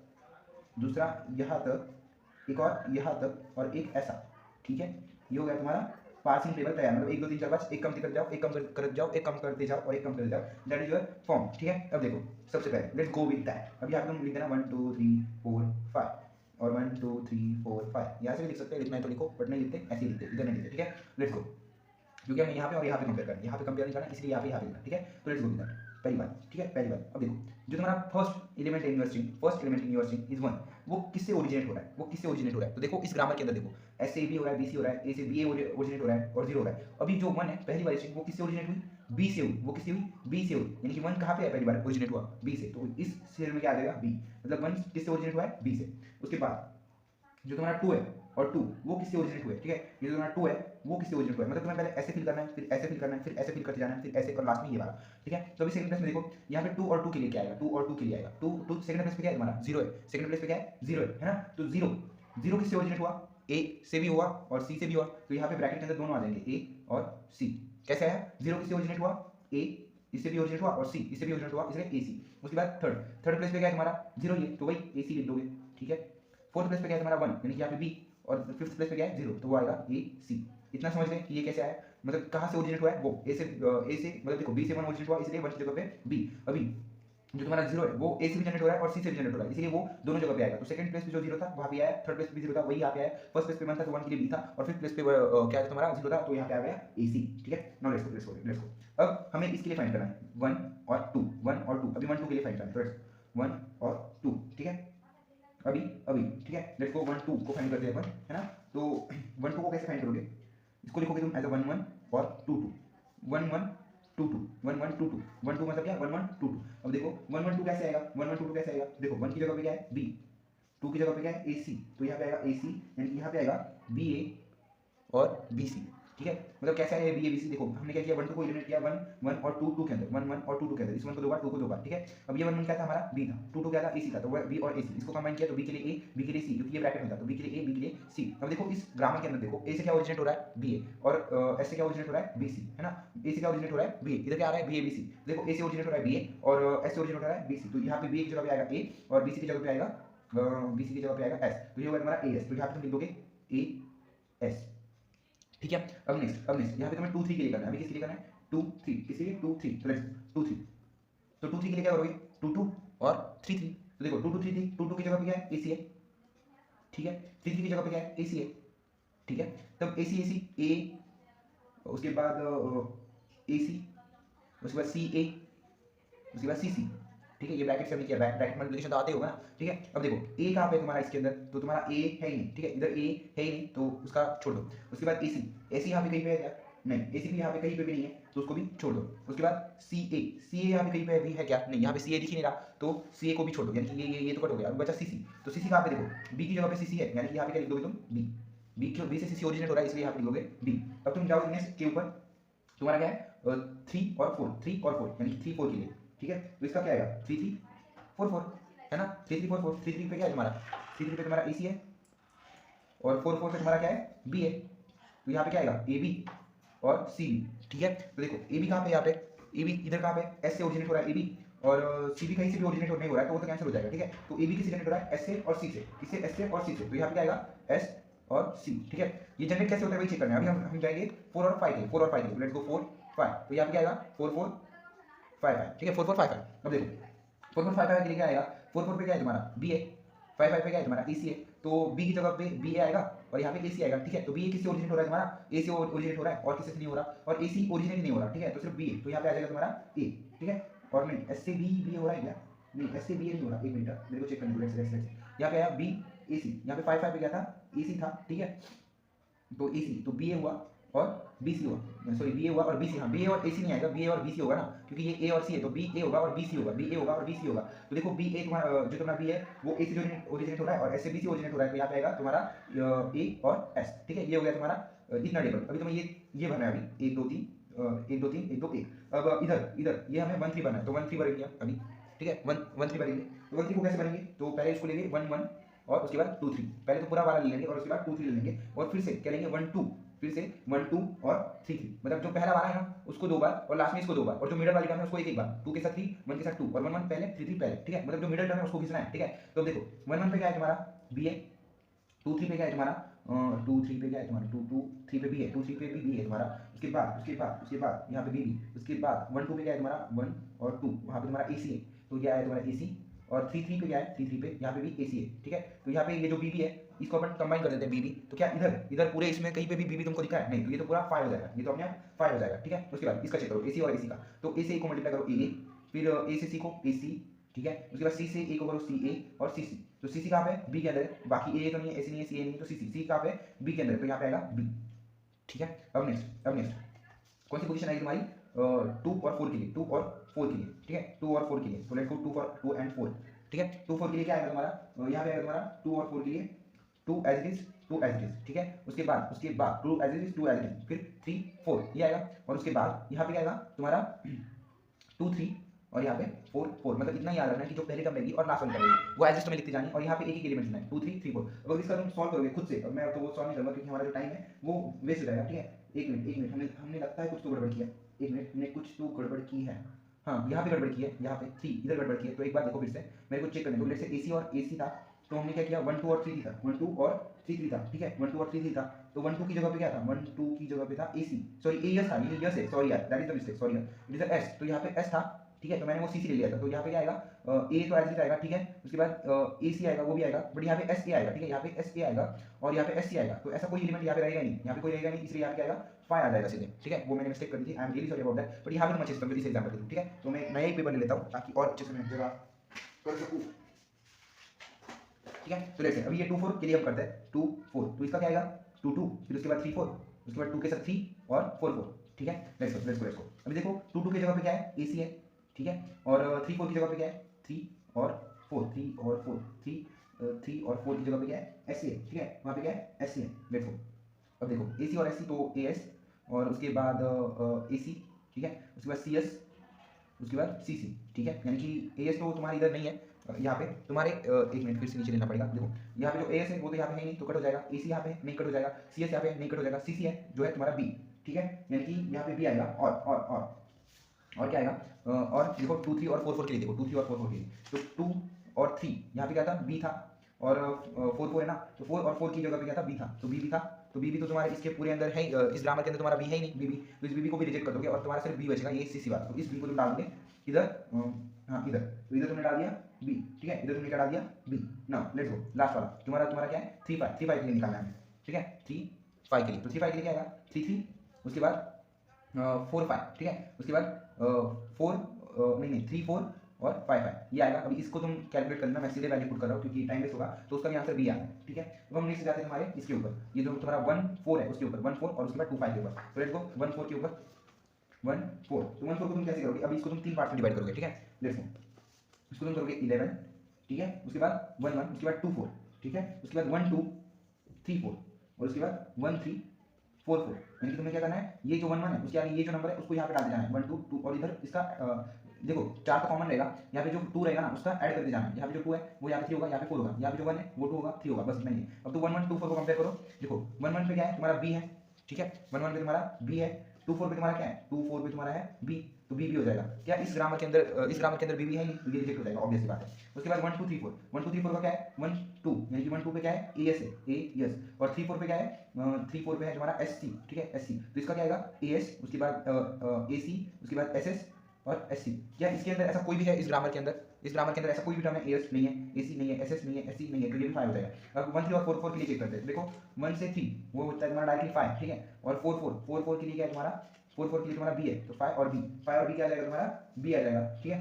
दूसरा यहाँ तक, एक और यहाँ तक और एक ऐसा, ठीक है। ये हो गया तुम्हारा पासिंग टेबल तैयार, मतलब 1 2 3 4 5, एक कम करते जाओ, एक कम करते जाओ, एक कम करते जाओ और एक कम करते जाओ, दैट इज योर फॉर्म, ठीक है। अब देखो सबसे पहले लेट्स गो विद दैट। अभी यहाँ पे तुम लिख देना 1 2 3 4 5 और 1 2 3 4 5, यहाँ से भी लिख सकते हैं, लिखना है तो लिखो, बट नहीं लिखते ऐसे ही लिखते, इधर नहीं लिखते, ठीक है। लेट्स गो, क्योंकि हमें यहाँ पे और यहाँ पे कंपेयर करना है, यहाँ पे कंपेयर नहीं करना, इसलिए यहाँ पे लिखना, ठीक है। तो लेट्स गो विद दैट। पहली बात, ठीक है, पहली बात। अब देखो जो तुम्हारा first element in your string, first element in your string is 1, वो किससे ओरिजिनेट हो रहा है, वो किससे ओरिजिनेट हो रहा है। तो देखो इस ग्रामर के अंदर देखो एस से बी हो रहा है, बी से हो रहा है, ए से बी ए ओरिजिनेट हो रहा है और 0 हो रहा है। अभी जो 1 है पहली वाली स्ट्रिंग वो किससे ओरिजिनेट हुई, बी से हुई, वो किससे हुई, बी से हुई, यानी कि 1 कहाँ पे है पहली बार ओरिजिनेट हुआ, बी से। तो इस शेयर में क्या आ जाएगा बी, मतलब 1 किससे ओरिजिनेट हुआ है, बी से। उसके बाद जो तुम्हारा 2 है और 2 वो किससे ओरिजिनेट हुए, ठीक है। ये जो तुम्हारा 2 है वो किससे ओरिजिनेट हुआ है, मतलब तुम्हें पहले ऐसे फिल करना है, फिर ऐसे फिल करना है, फिर ऐसे फिल करते जाना है, फिर ऐसे और लास्ट में ये वाला, ठीक है। तो अभी सेकंड प्लेस में देखो यहाँ पे 2 और 2 के लिए क्या आएगा, 2 और 2 के लिए आएगा 2 सेकंड प्लेस पे क्या है तुम्हारा 0 है, सेकंड प्लेस पे क्या है 0 है ना। तो 0 किससे ओरिजिनेट हुआ, ए से भी हुआ और सी से भी हुआ, तो यहाँ पे ब्रैकेट के अंदर दोनों आ जाएंगे ए और सी। कैसे आया, 0 किससे ओरिजिनेट हुआ, ए इससे भी ओरिजिनेट हुआ और सी इससे भी ओरिजिनेट हुआ, इसलिए ए सी। उसके बाद थर्ड प्लेस पे क्या है तुम्हारा 0 ये, तो वही ए सी लिख दोगे, ठीक है। फोर्थ प्लेस पे क्या है तुम्हारा 1, यानी कि यहाँ पे बी, और फिफ्थ प्लेस पे क्या है 0, तो वो आएगा ए सी। इतना समझ लें कि ये कैसे आया, मतलब कहाँ से ओरिजिनेट हुआ है वो ए से मतलब देखो बी से 1 ओरिजिनेट हुआ, इसलिए 1 की जगह पे बी। अभी जो तुम्हारा 0 है वो ए से भी जनरेट हो रहा है और सी से भी जनरेट हो रहा है, इसलिए वो दोनों जगह पे आएगा। तो सेकंड प्लेस पे जो 0 था वहाँ पे आया, थर्ड प्लेस पे भी 0 था वही यहाँ पे आया, फर्स्ट प्लेस पे 1 था तो 1 के लिए बी था, और फिफ्थ प्लेस पे क्या था तुम्हारा 0 था तो यहाँ पे आ गया ए सी, ठीक है। Now let's go. अब हमें इसके लिए फाइंड करना है 1 और 2, 1 और 2, अभी 1 2 के लिए फाइंड करना है, तो 1 और 2, ठीक है। अभी ठीक है, लेट्स गो 1 2 को फाइंड करते हैं अपन, है ना। तो 1 2 को कैसे फाइंड करोगे, इसको लिखोगे तुम एज अ 1 1 और 2 2, 1 1 2 2, 1 1 2 2, 1 2 मतलब क्या 1 1 2 2। अब देखो 1 1 2 कैसे आएगा, 1 1 2 2 कैसे आएगा, देखो 1 की जगह पे क्या है बी, 2 की जगह पे क्या है ए सी, तो यहाँ पे आएगा ए सी, यानी कि यहाँ पे आएगा बी ए और बी सी, ठीक है। मतलब कैसे है बी ए बी सी, देखो हमने क्या किया 1 2 को एलिमिनेट किया 1 1 और 2 2 के अंदर, 1 1 और 2 2 के अंदर, इस 1 को 2 बार 2 को 2 बार, ठीक है। अब ये 1 1 क्या था हमारा बी था, 2 2 क्या था ए सी था, तो वो बी और ए सी, इसको कंबाइन किया तो बी के लिए ए बी के लिए सी, क्योंकि ये ब्रैकेट में था तो बी के लिए ए बी के लिए सी। अब देखो इस ग्रामर के अंदर देखो ए से क्या ओरिजिनेट हो रहा है बी ए, और एस से क्या ओरिजिनेट हो रहा है बी सी, है ना। ए से क्या ओरिजिनेट हो रहा है बी ए, इधर क्या आ रहा है बी ए बी सी, देखो ए से ओरिजिनेट हो रहा है बी ए और एस से ओरिजिनेट हो रहा है बी सी, तो यहाँ पे बी की जगह पे आएगा ए और बी सी की जगह पे आएगा बी सी की जगह पे आएगा एस, तो ये होगा तुम्हारा ए एस, तो यहाँ पे तुम लिख दोगे ए एस, ठीक है। अब नेक्स्ट यहाँ पे तुम्हें 2 3 के लिए करना है, अभी किसके लिए करना है 2 3, किसके लिए 2 3, तो लेट्स 2 3, तो 2 3 के लिए क्या करोगे 2 2 और 3 3, तो देखो 2 2 3 3, 2 2 की जगह पे क्या है ए सी है, ठीक है, 3 3 की जगह पे क्या है ए सी है, ठीक है। तब ए सी ए, उसके बाद ए सी, उसके बाद सी ए, उसके बाद सी सी, ठीक है। ये ब्रैकेट से हमने किया, ब्रैकेट मल्टीप्लिकेशन तो आते होगा ना, ठीक है। अब देखो ए कहाँ पे तुम्हारा इसके अंदर, तो तुम्हारा ए है ही नहीं, ठीक है, इधर ए है ही नहीं तो उसका छोड़ दो। उसके बाद ए सी यहाँ पे कहीं पे है क्या, नहीं ए सी भी यहाँ पे कहीं पे भी नहीं है तो उसको भी छोड़ दो। उसके बाद सी ए यहाँ पे कहीं पे भी है क्या, नहीं यहाँ पे सी ए दिख ही नहीं रहा तो सी ए को भी छोड़ दो, यानी कि ये तो कट हो गया। अब बचा सी सी, तो सी सी कहाँ पे देखो बी की जगह पे सी सी है, यानी कि यहाँ पे क्या लिख दोगे तुम बी, बी से सी सी ओरिजिनेट हो रहा है इसलिए यहाँ पे लिख दोगे बी। अब तुम जाओगे नेक्स्ट के ऊपर, तुम्हारा क्या है 3 और 4 यानी कि 3 4 के लिए, ठीक है। तो इसका क्या आएगा 3 3 4 4, है ना, 3 3 4 4, 3 3 पे क्या है तुम्हारा 3 3 पे तुम्हारा ए सी है और 4 4 पे तुम्हारा क्या है बी है, तो यहाँ पे क्या आएगा ए बी और सी बी, ठीक है। तो देखो ए बी कहाँ पे, यहाँ पे ए बी इधर कहाँ पे एस से ओरिजिनेट हो रहा है ए बी, और सी बी कहीं से भी ओरिजिनेट नहीं हो रहा है तो वो तो कैंसिल हो जाएगा, ठीक है। तो ए बी किससे जनरेट हो रहा है एस से और सी से, किससे एस से और सी से, तो यहाँ पे क्या आएगा एस और सी, ठीक है। ये जनरेट कैसे होता है वही चेक करना है। अभी हम जाएंगे 4 और 5 के, 4 और 5 के, लेट्स गो 4 5, तो यहाँ पे क्या आएगा 4 4 5 5, ठीक है 4 4 5 5। अब देखो 4 4 5 5 के लिए क्या आएगा 4 4 पे क्या है तुम्हारा बी है, 5 5 पे क्या है तुम्हारा ए सी है, तो बी की जगह पे बी ए आएगा और यहाँ पे ए सी आएगा, ठीक है। तो बी ए किससे ओरिजिनेट हो रहा है तुम्हारा, ए से ओरिजिनेट हो रहा है और किससे नहीं हो रहा, और ए सी ओरिजिनेट नहीं हो रहा, ठीक है। तो सिर्फ बी ए, तो यहाँ पे आ जाएगा तुम्हारा ए, ठीक है। और नहीं एस से बी हो रहा है क्या, नहीं एस से बी नहीं हो रहा, एक मिनट मेरे को चेक करने दो, यहाँ पे आया बी ए सी, यहाँ पे 5 5 पे क्या था ए सी था, ठीक है। तो ए सी, तो बी ए हुआ और बी सी हुआ, सॉरी बी ए हुआ और बी सी, हाँ बी ए और ए सी नहीं आएगा, बी ए और बी सी होगा ना, क्योंकि ये ए और सी है, तो बी ए होगा और बी सी होगा, बी ए होगा और बी सी होगा। तो देखो बी ए तुम्हारा जो तुम्हारा बी है वो ए से ओरिजिनेट हो रहा है और एस से बी सी ओरिजिनेट हो रहा है, तो यहाँ पे आएगा तुम्हारा ए और एस, ठीक है। ये हो गया तुम्हारा इतना टेबल। अभी तुम्हें ये भरना है, अभी 1 2 3 1 2 3 1 2 1। अब इधर ये हमें 1 3 भरना है, तो 1 3 भरेंगे अभी, ठीक है। 1 3 भरेंगे, तो 1 3 को कैसे भरेंगे, तो पहले इसको लेंगे 1 1 और उसके बाद 2 3, पहले तो पूरा वाला ले लेंगे और उसके बाद 2 3 ले लेंगे और फिर से क्या लेंगे 1 2, फिर से 1 2 और 3 3, मतलब जो पहला वाला है ना उसको 2 बार और लास्ट में इसको 2 बार, और जो मिडल वाली टर्म है उसको एक बार, 2 के साथ 3, 1 के साथ 2 और 1 1 पहले 3 3 पहले, ठीक है। मतलब जो मिडल टर्म है उसको खींचना है, ठीक है। तो देखो 1 1 पे क्या है तुम्हारा बी है, 2 3 पे क्या है तुम्हारा 2 3 पे क्या है तुम्हारा 2 2 3 पे बी है, 2 3 पे भी बी है तुम्हारा, उसके बाद यहाँ पे बी बी, उसके बाद 1 2 पे क्या है तुम्हारा 1 और 2, वहाँ पे तुम्हारा ए सी है, तो क्या है तुम्हारा ए सी, और 3 3 पे क्या है 3 3 पे यहाँ पे भी ए सी है, ठीक है। तो यहाँ पे ये जो बी बी है इसको अपन कंबाइन कर देते हैं बीबी, तो क्या इधर पूरे इसमें कहीं पे भी बीबी तुमको दिखा है नहीं, तो ये तो पूरा 5 हो जाएगा, ये तो अपने 5 हो जाएगा, ठीक है। उसके बाद इसका चेक करो एसी और एसी का, तो ए से ए को मल्टीप्लाई करो ए, फिर ए से सी को ए सी, ठीक है। उसके बाद सी से ए को करो सी ए और सी सी, तो सी सी कहाँ पे बी के अंदर है, बाकी ए तो नहीं है, ए सी नहीं है, सी ए नहीं है, तो सी सी सी कहाँ पे बी के अंदर, तो यहाँ पे आएगा बी, ठीक है। अब नेक्स्ट कौन सी पोजीशन आएगी तुम्हारी 2 और 4 के लिए, 2 और 4 के लिए, ठीक है, 2 और 4 के लिए, तो लेट्स गो 2 एंड 4, ठीक है। 2 4 के लिए क्या आएगा तुम्हारा, यहाँ पे आएगा तुम्हारा 2 और 4 के लिए 2 एज इट इज, ठीक है। उसके बाद 2 एज इट इज, फिर 3 4 ये आएगा, और उसके बाद यहाँ पे क्या आएगा तुम्हारा 2 3 और यहाँ पे 4 4, मतलब इतना याद रखना है कि जो पहले टर्म रहेगी और लास्ट वन रहेगी वो एज में लिखते जानी, और यहाँ पे एक एलिमेंट लेना है 2 3 3 4। अगर इसका तुम सॉल्व करोगे खुद से, अब मैं तो वो सॉल्व नहीं करूँगा क्योंकि हमारा जो टाइम है वो वेस्ट हो जाएगा, ठीक है। एक मिनट हमने लगता है कुछ तो गड़बड़ किया, एक मिनट हमने कुछ तो गड़बड़ की है, हाँ यहाँ पे गड़बड़ की है, यहाँ पे 3 इधर गड़बड़ की है, तो एक बार देखो फिर से मेरे को चेक करने दो। जैसे AC और AC था, तो हमने क्या किया 1 2 और 3 था, 1 2 और 3 3 था, ठीक है। 1 2 और 3 3 था, तो 1 2 की जगह पे क्या था, 1 2 की जगह पे था AC, सॉरी AS था, ये यस है, सॉरी यार that is the mistake, sorry यार इट इज S, तो यहाँ पे S था, ठीक है। तो मैंने वो CC ले लिया था, तो यहाँ पे क्या आएगा A तो एज इट आएगा, ठीक है। उसके बाद AC आएगा, वो भी आएगा, बट यहाँ पे SA आएगा, ठीक है। यहाँ पे SA आएगा और यहाँ पे SC आएगा, तो ऐसा कोई एलिमेंट यहाँ पे रहेगा नहीं, यहाँ पे कोई रहेगा नहीं, इसलिए यहाँ पे क्या आएगा 5 आ जाएगा सीधे, ठीक है। वो मैंने मिस्टेक कर दी थी, I am really sorry about that, but यहाँ पे मैं अच्छे से समझो इस एग्जांपल के थ्रू, ठीक है। तो मैं नया एक पेपर ले लेता हूँ ताकि और अच्छे से मैं जगह कर सकूँ, ठीक है। तो लेट्स से अभी ये 2 4 के लिए हम करते हैं 2 4, तो इसका क्या आएगा 2 2, फिर उसके बाद 3 4, उसके बाद 2 के साथ 3 और 4 4, ठीक है। लेट्स गो अभी देखो 2 2 की जगह पे क्या है AC है, ठीक है, और 3 4 की जगह पे क्या है 3 और 4 3 और 4 3 और 4 की जगह पे क्या है SC है, ठीक है। वहाँ पे क्या है SC है, लेट्स गो। अब देखो AC और SC, तो AS और उसके बाद AC, ठीक है। उसके बाद CS, उसके बाद CC, ठीक है। यानी कि AS तो तुम्हारे इधर नहीं है, यहाँ पे तुम्हारे एक मिनट फिर से नीचे लेना पड़ेगा, देखो यहाँ पे जो AS है वो तो यहाँ पे है नहीं, तो कट हो जाएगा। AC यहाँ पे नहीं, कट हो जाएगा। CS यहाँ पे नहीं, कट हो जाएगा। CC है जो है तुम्हारा B, ठीक है, यानी कि यहाँ पे B आएगा और क्या आएगा और देखो 2 3 और 4 4 के लिए, देखो 2 3 और 4 4 के लिए, तो 2 और 3 यहाँ पे क्या था B था, और 4 4 है ना, तो 4 और 4 की जगह पे क्या था B था, तो B भी था, तो B भी तो तुम्हारे इसके पूरे अंदर है, इस ग्रामर के अंदर तुम्हारा B है ही नहीं B भी, तो इस B को भी रिजेक्ट कर दोगे और तुम्हारा सिर्फ B बचेगा, ये CC बात। तो इस B को तुम डाल दोगे इधर, हाँ इधर, तो इधर तुमने डाल दिया B, ठीक है, इधर तुमने क्या डाल दिया B। Now let's go last वाला तुम्हारा क्या है 3 5 के लिए निकालना है, ठीक है, 3 5 के लिए, तो 3 5 के लिए क्या आएगा 3 3, उसके बाद 4 5, ठीक है। उसके बाद 4 नहीं 3 4 और 5 5 ये आएगा। अभी इसको तुम कैलकुलेट करना, मैं सीधे वैल्यू पुट कर रहा हूँ क्योंकि टाइम वेस्ट होगा, तो उसका भी आंसर B आएगा, ठीक है। तो हम नेक्स्ट जाते हैं हमारे इसके ऊपर, ये जो तुम्हारा 1 4 है उसके ऊपर 1 4 और उसके बाद 2 5 के ऊपर, तो लेट्स गो 1 4 के ऊपर 1 4, तो 1 4 को तुम कैसे करोगे, अभी इसको तुम 3 पार्ट में डिवाइड करोगे, ठीक है। लेट्स गो इसको तुम करोगे 11, ठीक है, उसके बाद 1 1, उसके बाद 2 4, ठीक है, उसके बाद 1 2 3 4 और उसके बाद 1 3 4 4, यानी कि तुम्हें क्या करना है, ये जो 1 1 है उसके आगे ये जो नंबर है उसको यहाँ पे डाल देना है 1 2 2, और इधर इसका देखो 4 तो कॉमन रहेगा, यहाँ पे जो 2 रहेगा ना उसका ऐड करके जाना है, यहाँ पे जो 2 है वो यहाँ पे 3 होगा, यहाँ पे 4 होगा, यहाँ पे जो 1 है वो 2 होगा 3 होगा, बस इतना ही है। अब तो 1 1 2 4 को कंपेयर करो, देखो 1 1 पे क्या है तुम्हारा B है, ठीक है, 1 1 पे तुम्हारा B है, 2 4 पे तुम्हारा क्या है 2 4 पे तुम्हारा है B, तो B भी हो जाएगा क्या इस ग्रामर के अंदर B भी है नहीं, तो ये रिजेक्ट हो जाएगा, ऑब्वियस सी बात है। उसके बाद 1 2 3 4, 1 2 3 4 का क्या है 1 2, यानी कि 1 2 पे क्या है AS है AS, और 3 4 पे क्या है 3 4 पे है तुम्हारा SC, ठीक है SC, तो इसका क्या आएगा AS, उसके बाद AC, उसके बाद SS, और एस सी। क्या इसके अंदर ऐसा कोई भी है इस ग्रामर के अंदर? इस ग्रामर के अंदर ऐसा कोई भी टर्म है? एस नहीं है, एसी नहीं है, एसएस नहीं है, एससी नहीं है, तो ये भी 5 हो जाएगा। अब 1 3 और 4 4 के लिए चेक करते हैं। देखो 1 से 3 वो होता है तुम्हारा डायरेक्टली 5, ठीक है, और 4 4 4 4 के लिए क्या है तुम्हारा? 4 4 के लिए तुम्हारा बी है, तो 5 और बी, 5 और बी क्या आ जाएगा तुम्हारा? बी आ जाएगा, ठीक है।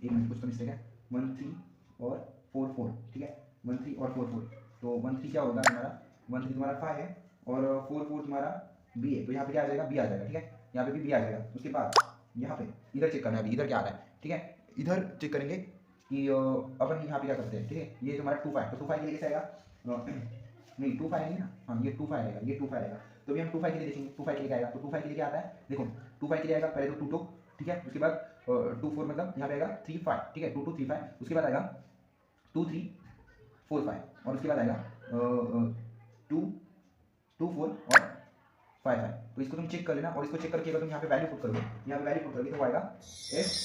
एक मिनट, कुछ तो मिस्टेक है। 1 3 और 4 4, ठीक है, 1 3 और 4 4, तो 1 3 क्या होगा तुम्हारा? 1 3 तुम्हारा 5 है और 4 4 तुम्हारा बी है, तो यहाँ पे क्या आ जाएगा? बी आ जाएगा, ठीक है, यहाँ पे भी बी आ जाएगा। उसके बाद यहाँ पे इधर चेक करना है, अभी इधर क्या आ रहा है, ठीक है, इधर चेक करेंगे कि अपन यहाँ पे क्या करते हैं, ठीक है, ये तुम्हारा 2 5, तो 2 5 के लिए कैसे आएगा? नहीं 2 5 नहीं ना, हाँ ये 2 5 आएगा, ये 2 5 आएगा, तो भी हम 2 5 के लिए देखेंगे 2 5 के लिए क्या आएगा। तो 2 5 के लिए क्या आता है? देखो 2 5 के लिए आएगा पहले तो 2 2, ठीक है, उसके बाद 2 4 मतलब यहाँ पे आएगा 3 5, ठीक है, 2 2 3 5, उसके बाद आएगा 2 3 4 5, और उसके बाद आएगा 2 2 4 और 5 5। तो इसको तुम चेक कर लेना, और इसको चेक करके अगर तुम यहाँ पे वैल्यू पुट करोगे, यहाँ पे वैल्यू पुट करोगे तो आएगा एस,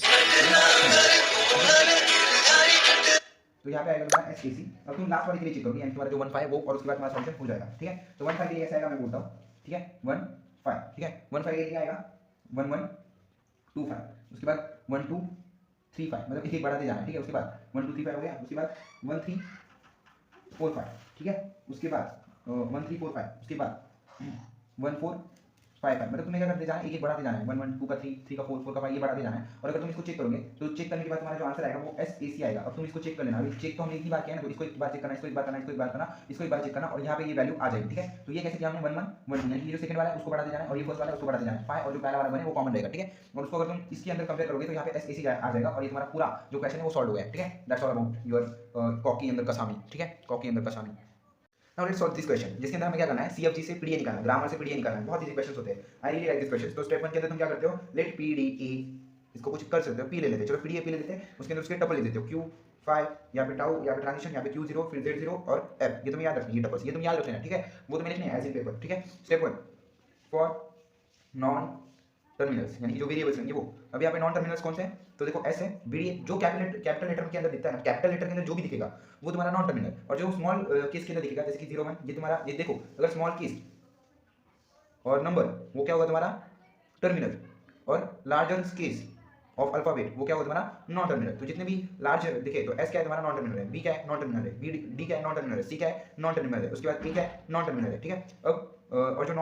तो यहाँ पे आएगा तुम्हारा एस ए सी। अब तुम लास्ट वाले के लिए चेक करोगे, यानी तुम्हारा जो 1 5 वो, और उसके बाद तुम्हारा सॉल्यूशन हो जाएगा, ठीक है। तो 1 5 के लिए ऐसा आएगा, मैं बोलता हूँ, ठीक है, 1 5, ठीक है, 1 5 के लिए क्या आएगा? 1 1 2 5, उसके बाद 1 2 3 5, मतलब एक एक बढ़ाते जाना है, ठीक है। उसके बाद 1 2 3 5 हो गया, उसके बाद 1 3 4 5, ठीक है, उसके बाद 1 3 4 5, उसके बाद 1 4 5 5, मतलब तुम्हें क्या करते जाना है? एक एक बढ़ाते जाना है, 1 1 2 का 3 3 का 4 4 का 5, ये बढ़ाते जाना है। और अगर तुम इसको चेक करोगे तो चेक करने के बाद तुम्हारा जो आंसर आएगा वो एस ए सी आएगा। अब तुम इसको चेक कर लेना, अभी चेक तो हमने एक ही बार किया ना, तो इसको एक बार चेक करना, इसको एक बार करना, इसको एक बार करना, इसको एक बार चेक करना, और यहाँ पे ये वैल्यू आ जाएगी, ठीक है। तो ये कैसे किया हमने? 1 1 1 2, यानी जो सेकंड वाला है उसको बढ़ाते जाना है, और ये फर्स्ट वाला है उसको बढ़ाते जाना है, 5 और जो पहला वाला बने वो कॉमन रहेगा, ठीक है। और उसको अगर तुम इसके अंदर कंपेयर करोगे तो यहाँ पे एस ए सी आ जाएगा, और ये तुम्हारा पूरा जो क्वेश्चन है वो सॉल्व हो गया, ठीक है। दैट्स ऑल अबाउट योर कॉकी अंदर कसामी, ठीक है, कॉकी अंदर कसामी। Now let's solve this question, जिसके अंदर हमें क्या करना है? सीएफजी से पीडीए निकालना है, ग्रामर से पीडीए निकालना है। बहुत इजी क्वेश्चंस होते हैं, I really like this question. तो स्टेप 1 के अंदर तुम क्या करते हो? लेट पीडीए, इसको कुछ कर सकते हो, पी ले लेते हैं, चलो पीडीए पी ले लेते हैं, उसके अंदर उसके टपल ले देते हो, क्यू 5, यहाँ पे टाउ, यहाँ पे ट्रांजिशन, यहाँ पे क्यू 0, फिर z 0 और f, ये तुम्हें याद रखना है, ये टपल्स ये तुम याद रख लेना, ठीक है, वो तुम्हें लिखने हैं एज इन पेपर, ठीक है। स्टेप 1 फॉर नॉन टर्मिनल्स, यानी कि जो वेरिएबल्स हैं ये वो। अब यहाँ पे नॉन टर्मिनल्स कौन से हैं? तो देखो एस है, बी जो कैपिटल लेटर के अंदर दिखता है ना, कैपिटल लेटर के अंदर जो भी दिखेगा वो तुम्हारा नॉन टर्मिनल, और जो स्मॉल केस के अंदर दिखेगा जैसे कि 0 1, ये तुम्हारा, ये देखो अगर स्मॉल केस और नंबर वो क्या होगा तुम्हारा? टर्मिनल, और लार्जर केस ऑफ अल्फाबेट वो क्या होगा तुम्हारा? Non terminal. तो जितने भी लार्ज दिखे तो एस क्या है तुम्हारा? नॉन टर्मिनल है, बी क्या है? नॉन टर्मिनल है, बी डी क्या है? नॉन टर्मिनल है, सी क्या है? नॉन टर्मिनल है, उसके बाद ए क्या है? नॉन टर्मिनल है, ठीक है। अब और जो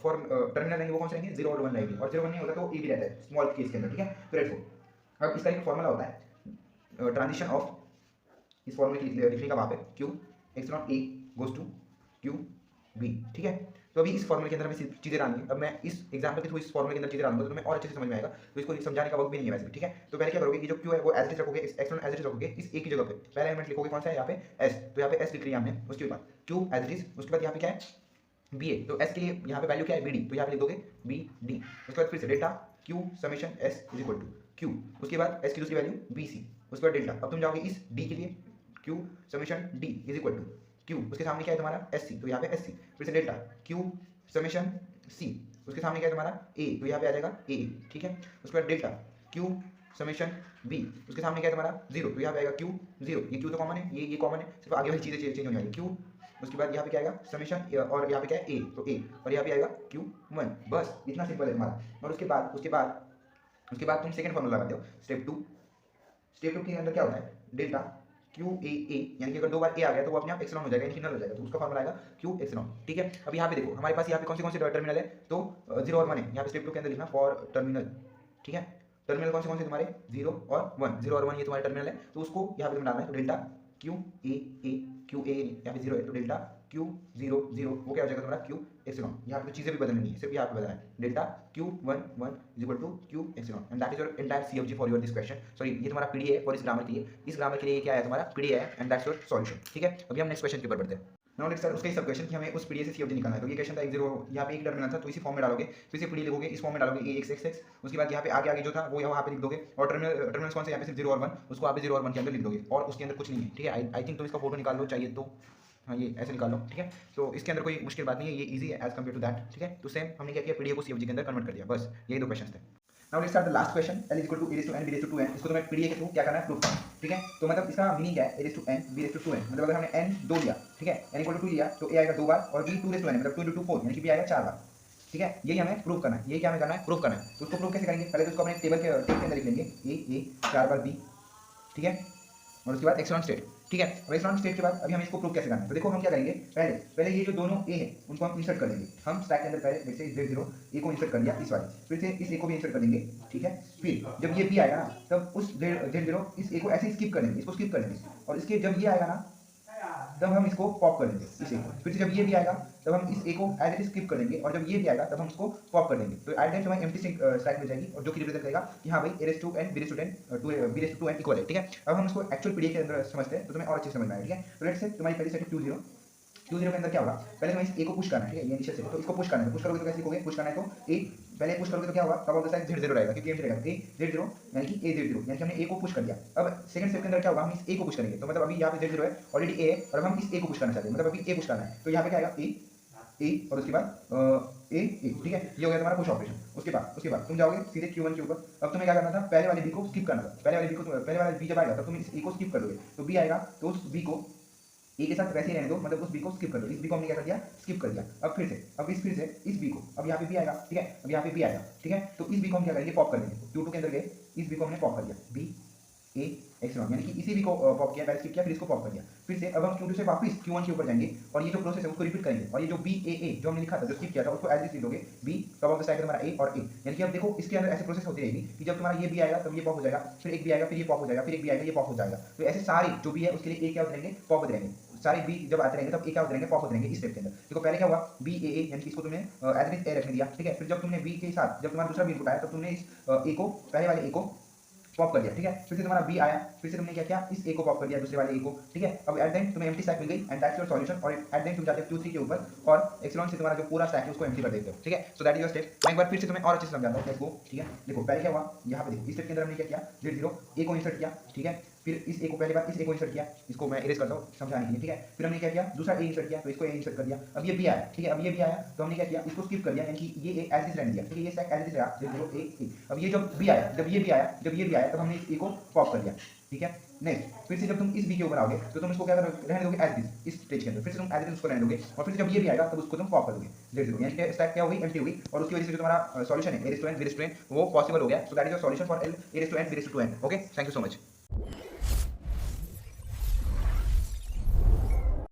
फॉर टर्मिनल रहेंगे वो कौन से रहेंगे? 0 और 1 रहेंगे, और 0 1 नहीं होता तो ए भी रहता है स्मॉल केस के अंदर, ठीक है। तो लेट्स गो, अब इसका एक फॉर्मूला होता है ट्रांजिशन ऑफ, इस फॉर्मूले लिखने का वहाँ पे Q epsilon A goes to Q B, ठीक है। तो अभी इस फॉर्मूले के अंदर हमें चीजें डालनी है। अब मैं इस एग्जांपल के थ्रू इस फॉर्मूले के अंदर चीजें डालूंगा तो तुम्हें और अच्छे से समझ में आएगा, तो इसको समझाने का वक्त भी नहीं है वैसे भी, ठीक है। तो पहले क्या करोगे कि जो क्यू है वो एज इट इज रखोगे, इस एक्सलॉन एज इट इज रखोगे, इस ए की जगह पे पहला एलिमेंट लिखोगे कौन सा है? यहाँ पे एस, तो यहाँ पे एस लिख लिया हमने, उसके बाद क्यू एज इट इज, उसके बाद यहाँ पे क्या है? बी ए, तो एस के लिए यहाँ पे वैल्यू क्या है? बी डी, तो यहाँ पे लिख दोगे बी डी, उसके बाद फिर से delta Q summation S is equal to Q, उसके बाद एस की दूसरी वैल्यू बी सी, उसके बाद डेल्टा। अब तुम जाओगे इस डी के लिए, Q summation D is equal to Q, उसके सामने क्या है तुम्हारा? एस सी, तो यहाँ पे एस सी, फिर से डेल्टा क्यू समेशन सी, उसके सामने क्या है तुम्हारा? ए, तो यहाँ पे आ जाएगा ए, ठीक है। उसके बाद डेल्टा क्यू समेशन बी, उसके सामने क्या है तुम्हारा? 0, तो यहाँ पे आएगा क्यू 0, ये क्यू तो कॉमन है, ये कॉमन है, सिर्फ आगे वाली चीजें चेंज होने वाली, क्यू, उसके बाद यहाँ पे क्या आएगा? समेशन, और यहाँ पे क्या है? ए, तो ए, और यहाँ पे आएगा क्यू 1, बस इतना सिंपल है तुम्हारा। और उसके बाद तुम सेकंड फॉर्मूला लगाते हो, स्टेप 2 के अंदर क्या होता है? डेल्टा क्यू ए, यानी कि अगर 2 बार ए आ गया तो वो अपने आप एक्सलॉन हो जाएगा, यानी कि नल हो जाएगा, तो उसका फॉर्मूला आएगा क्यू एक्सलॉन, ठीक है। अब यहाँ पे देखो हमारे पास यहाँ पे कौन से टर्मिनल है? तो 0 और 1 है, यहाँ पे स्टेप 2 के अंदर लिखना फॉर टर्मिनल, ठीक है। टर्मिनल कौन से तुम्हारे? 0 और 1, 0 और 1 ये तुम्हारे टर्मिनल है, तो उसको यहाँ पे तुम डालना है, तो delta Q A, Q A यहाँ पे 0 है, तो डेल्टा क्यू 0 0 वो क्या हो जाएगा तुम्हारा? क्यू एक्सलॉन। यहाँ पे तो चीजें भी बदलनी नहीं है, सिर्फ यहाँ पे बदलना है, delta Q 1 1 is equal to Q epsilon, and that is your entire CFG for your this question. Sorry, ये तुम्हारा पीडीए है फॉर इस ग्रामर के लिए, इस ग्रामर के लिए क्या है तुम्हारा? पीडीए है, एंड दैट्स योर सॉल्यूशन, ठीक है। अभी हम नेक्स्ट क्वेश्चन के ऊपर बढ़ते हैं। नाउ लेट्स स्टार्ट उसका ही सब क्वेश्चन कि हमें उस पीडीए से सीएफजी निकालना है। तो ये क्वेश्चन था 1 0, यहाँ पे एक टर्मिनल था, तो इसी फॉर्म में डालोगे, फिर से पीडीए लिखोगे, इस फॉर्म में डालोगे ए एक्स एक्स एक्स, उसके बाद यहाँ पे आगे जो था वो यहाँ पे लिख दोगे, और टर्मिनल्स कौन से? यहाँ पे सिर्फ 0 और 1, उसको आप 0 और 1 के अंदर लिख दोगे, और उसके अंदर कुछ नहीं है, ठीक है। आई थिंक तुम इसका फोटो निकाल लो चाहिए तो, हाँ ये ऐसे निकाल लो, ठीक है। तो इसके अंदर कोई मुश्किल बात नहीं है, ये इजी है एज कम्पेयर टू दैट, ठीक है। तो सेम हमने क्या किया? पीडीए को सीएफजी के अंदर कन्वर्ट कर दिया, बस यही 2 क्वेश्चन थे। Now let's start the last question, l is equal to a raised to n b raised to 2n, इसको तुम्हें पीडीए के थ्रू क्या करना है? प्रूफ करना, ठीक है। तो मतलब इसका मीनिंग क्या है? a raised to n b raised to 2n, मतलब अगर हमने n 2 लिया, ठीक है, n इक्वल टू 2 लिया तो a आएगा 2 बार, और b 2 raised to n मतलब 2 into 2 4, यानी कि b आएगा 4 बार, ठीक है, यही हमें प्रूव करना है, यही क्या हमें करना है, प्रूव करना है। तो उसको प्रूव कैसे करेंगे, पहले तो उसको अपने टेबल के अंदर लिख लेंगे ए 4 बार बी, ठीक है, और उसके बाद एक्सलॉन स्टेट, ठीक है। अब एक्सलॉन स्टेट के बाद अभी हमें इसको प्रूव कैसे करना है, तो देखो हम क्या करेंगे, पहले पहले ये जो दोनों ए है उनको हम इंसर्ट कर लेंगे। हम स्टैक के अंदर पहले जैसे Z0 ए को इंसर्ट कर लिया इस वाले, फिर से इस ए को भी इंसर्ट कर देंगे, ठीक है। फिर जब ये बी आएगा ना, तब उस Z0 इस ए को ऐसे स्किप कर लेंगे, इसको स्किप कर लेंगे, और इसके जब ये आएगा ना, तब हम इसको पॉप कर देंगे इस ए को। फिर से जब ये भी आएगा तब हम इस ए को एज इट इज स्किप कर देंगे, और जब ये भी आएगा तब हम इसको पॉप कर देंगे। तो एट द हमें एम्प्टी स्टैक मिल जाएगी, और जो कि रिप्रेजेंट करेगा कि हाँ भाई a/n b/2n इक्वल है, ठीक है। अब हम इसको एक्चुअल पीडीएफ के अंदर समझते हैं, तो तुम्हें और अच्छे से समझ में आएगा, ठीक है। तो लेट्स से तुम्हारी पहली सेट Q0 के अंदर क्या होगा, पहले तुम्हें इस ए को पुश करना है, ठीक है, ये नीचे से, तो इसको पुश करना है। पुश करोगे तो कैसे लिखोगे, पुश करना है तो ए, पहले पुश करोगे तो क्या होगा, तब ऑफ द साइड Z0 रहेगा, क्योंकि एम्प्टी रहेगा, ए Z0 यानी कि a/0, यानी कि हमने ए को पुश कर दिया। अब सेकंड स्टेप के अंदर क्या होगा, हम इस ए को पुश करेंगे, तो मतलब अभी यहाँ पे Z0 है, ऑलरेडी ए है, और अब हम इस ए को पुश करना चाहते हैं, मतलब अभी ए पुश करना है, तो यहाँ पे क्या आएगा ए और उसके बाद ए, ठीक है, ये हो गया तुम्हारा पुश ऑपरेशन। उसके बाद तुम जाओगे सीधे Q1 के ऊपर। अब तुम्हें क्या करना था, पहले वाले बी को स्किप करना था, पहले वाले बी जब आएगा तब तुम इस ए को स्किप कर दोगे, तो बी आएगा तो उस बी को ए के साथ वैसे ही रहने दो, मतलब उस बी को स्किप कर दो। इस बी को हमने क्या कर दिया, स्किप कर दिया। अब फिर से इस बी को, अब यहाँ पे बी आएगा, ठीक है, अब यहाँ पे बी आएगा, ठीक है, तो इस बी को हम क्या करेंगे, पॉप कर देंगे। Q2 के अंदर गए, इस बी को हमने पॉप कर दिया, बी ए एक्सलॉन, यानी कि इसी बी को पॉप किया, पहले स्किप किया, फिर इसको पॉप कर दिया। फिर से अब हम Q2 से वापस Q1 के ऊपर जाएंगे, और ये जो प्रोसेस है उसको रिपीट करेंगे, और ये जो बी ए जो हमने लिखा था, जो स्किप किया था, उसको एज इट इज लिखोगे, B top of the stack हमारा ए और ए, यानी कि अब देखो इसके अंदर ऐसे प्रोसेस होती रहेगी कि जब तुम्हारा ये बी आएगा तब ये पॉप हो जाएगा, फिर एक बी आएगा, फिर ये पॉप हो जाएगा, फिर एक बी आएगा, ये पॉप हो जाएगा। तो ऐसे सारे जो भी है उसके लिए ए क्या होते रहेंगे, पॉप होते रहेंगे। सारे बी जब आते रहेंगे तब ए क्या होते रहेंगे, पॉप होते रहेंगे इस स्टेप के अंदर। देखो पहले क्या हुआ, बी ए यानी कि इसको तुमने एज इट इज ए रखने दिया, ठीक है। फिर जब तुमने बी के साथ जब तुम्हारा दूसरा बी इनपुट आया, तब तुमने इस ए को, पहले वाले ए को पॉप कर दिया, ठीक है। फिर से तुम्हारा बी आया, फिर से तुमने क्या किया, इस ए को पॉप कर दिया, दूसरे वाले ए को, ठीक है। अब एट द तुम्हें एम्प्टी स्टैक मिल गई, एंड दैट्स योर सॉल्यूशन। और एट द तुम जाते हो Q3 के ऊपर, और एक्सलॉन से तुम्हारा जो पूरा स्टैक है उसको एम्प्टी कर देते हो, ठीक है। सो दैट इज योर स्टेप। मैं एक बार फिर से तुम्हें और अच्छे से समझाता हूं, लेट्स गो, ठीक है। देखो पहले क्या हुआ, यहाँ पे देखो इस स्टेप के अंदर हमने क्या किया, Z0 ए को इंसर्ट किया, ठीक है। फिर इस ए को, पहली बार इस ए को इंसर्ट किया, इसको मैं इरेज करता हूँ समझाने के लिए, ठीक है। फिर हमने क्या किया, दूसरा ए इंसर्ट किया, तो इसको ए इंसर्ट कर दिया। अब ये बी आया, ठीक है, अब ये बी आया तो हमने क्या किया, इसको स्किप कर दिया, यानी कि ये ए एज इट रहने दिया, ठीक है, ये स्टैक एज इट रहा, Z0 ए। अब ये जब बी आया, जब ये बी आया तब हमने इस ए को पॉप कर दिया, ठीक है। नेक्स्ट फिर से जब तुम इस बी के ऊपर आओगे तो तुम इसको क्या रहने दोगे, एज इट इज, इस स्टेज के अंदर फिर से तुम एज इट इज उसको रहने दोगे, और फिर जब ये भी आएगा तब उसको तुम पॉप कर दोगे Z0, यानी कि स्टैक क्या हो गई, एम्प्टी हो गई, और उसकी वजह से जो तुम्हारा सॉल्यूशन है a/n b/n वो पॉसिबल हो गया। सो that is your solution for l a/n b/2n। Okay, thank you so much.